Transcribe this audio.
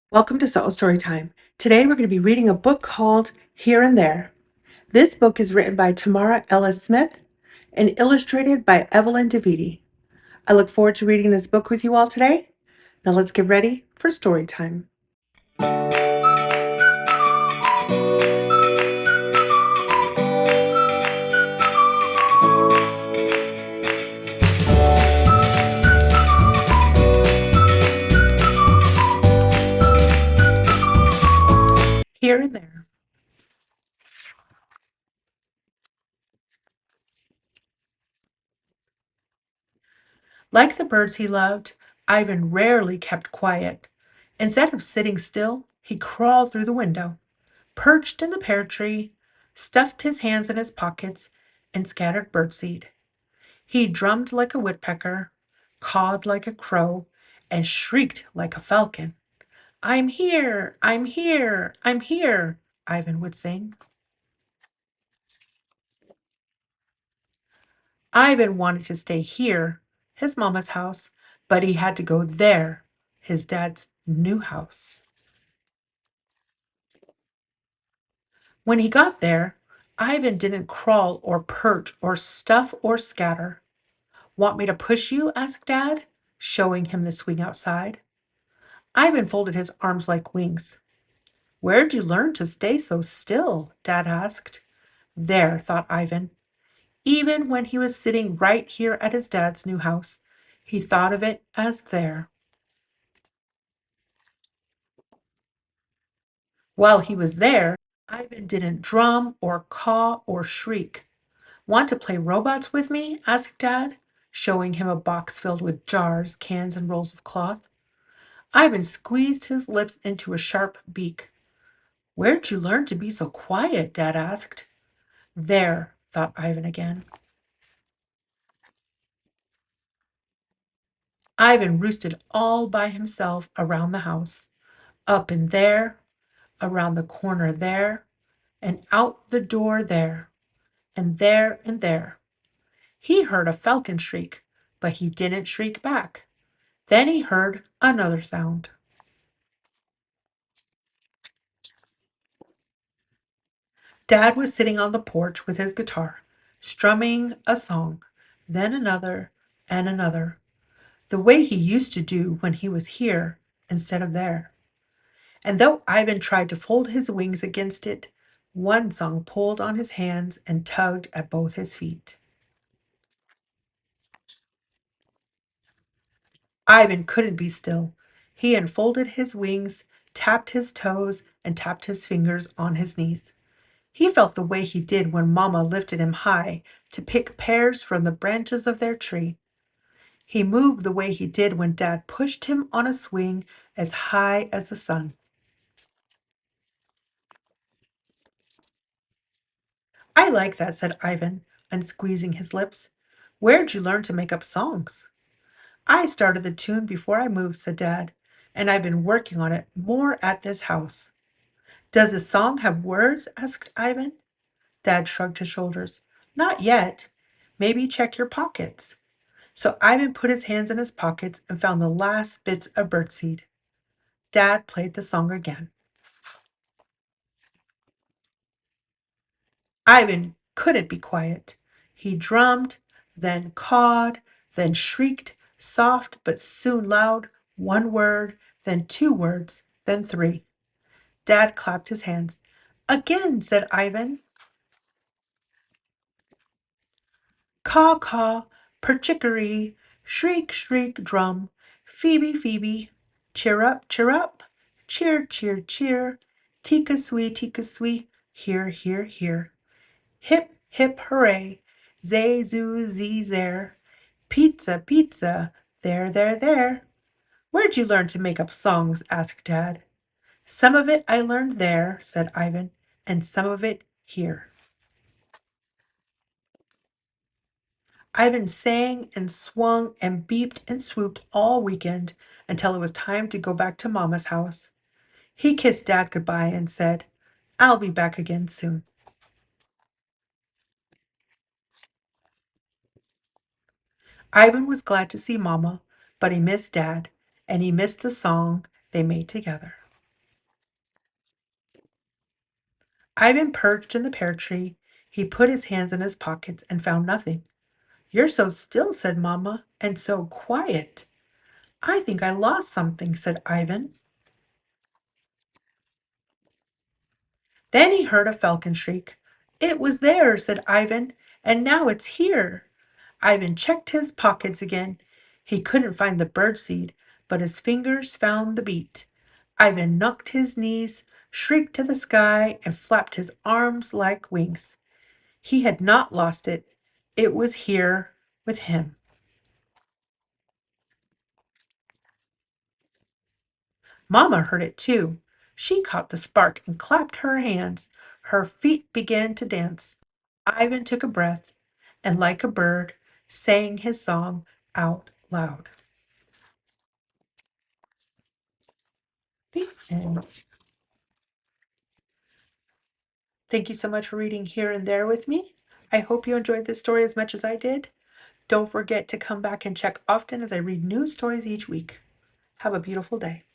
Welcome to Story Time. Today we're going to be reading a book called Here and There. This book is written by Tamara Ellis Smith and illustrated by Evelyn DeViti. I look forward to reading this book with you all today. Now let's get ready for story time. Here and There. Like the birds he loved, Ivan rarely kept quiet. Instead of sitting still, he crawled through the window, perched in the pear tree, stuffed his hands in his pockets, and scattered birdseed. He drummed like a woodpecker, cawed like a crow, and shrieked like a falcon. I'm here! I'm here! I'm here! Ivan would sing. Ivan wanted to stay here, his mama's house, but he had to go there, his dad's new house. When he got there, Ivan didn't crawl or perch or stuff or scatter. Want me to push you? Asked Dad, showing him the swing outside. Ivan folded his arms like wings. Where'd you learn to stay so still? Dad asked. There, thought Ivan. Even when he was sitting right here at his dad's new house, he thought of it as there. While he was there, Ivan didn't drum or caw or shriek. Want to play robots with me? Asked Dad, showing him a box filled with jars, cans, and rolls of cloth. Ivan squeezed his lips into a sharp beak. Where'd you learn to be so quiet? Dad asked. There, thought Ivan again. Ivan roosted all by himself around the house, up and there, around the corner there, and out the door there, and there and there. He heard a falcon shriek, but he didn't shriek back. Then he heard another sound. Dad was sitting on the porch with his guitar, strumming a song, then another and another, the way he used to do when he was here instead of there. And though Ivan tried to fold his wings against it, one song pulled on his hands and tugged at both his feet. Ivan couldn't be still. He unfolded his wings, tapped his toes, and tapped his fingers on his knees. He felt the way he did when Mama lifted him high to pick pears from the branches of their tree. He moved the way he did when Dad pushed him on a swing as high as the sun. I like that, said Ivan, unsqueezing his lips. Where'd you learn to make up songs? I started the tune before I moved, said Dad, and I've been working on it more at this house. Does the song have words? Asked Ivan. Dad shrugged his shoulders. Not yet. Maybe check your pockets. So Ivan put his hands in his pockets and found the last bits of birdseed. Dad played the song again. Ivan couldn't be quiet. He drummed, then cawed, then shrieked, soft but soon loud, one word, then two words, then three. Dad clapped his hands. Again, said Ivan. Caw, caw, perchickery, shriek, shriek, drum, Phoebe, Phoebe, cheer up, cheer, cheer, cheer, tika swe, here, here, here. Hip, hip, hooray, zay, zoo, zee, zare, pizza, pizza, there, there, there. Where'd you learn to make up songs? Asked Dad. Some of it I learned there, said Ivan, and some of it here. Ivan sang and swung and beeped and swooped all weekend until it was time to go back to Mama's house. He kissed Dad goodbye and said, I'll be back again soon. Ivan was glad to see Mama, but he missed Dad, and he missed the song they made together. Ivan perched in the pear tree. He put his hands in his pockets and found nothing. "You're so still," said Mamma, "and so quiet." "I think I lost something," said Ivan. Then he heard a falcon shriek. "It was there," said Ivan, "and now it's here." Ivan checked his pockets again. He couldn't find the bird seed, but his fingers found the beat. Ivan knocked his knees, shrieked to the sky, and flapped his arms like wings. He had not lost it. It was here with him. Mamma heard it too. She caught the spark and clapped her hands. Her feet began to dance. Ivan took a breath and, like a bird, sang his song out loud. The end. Thank you so much for reading Here and There with me. I hope you enjoyed this story as much as I did. Don't forget to come back and check often as I read new stories each week. Have a beautiful day.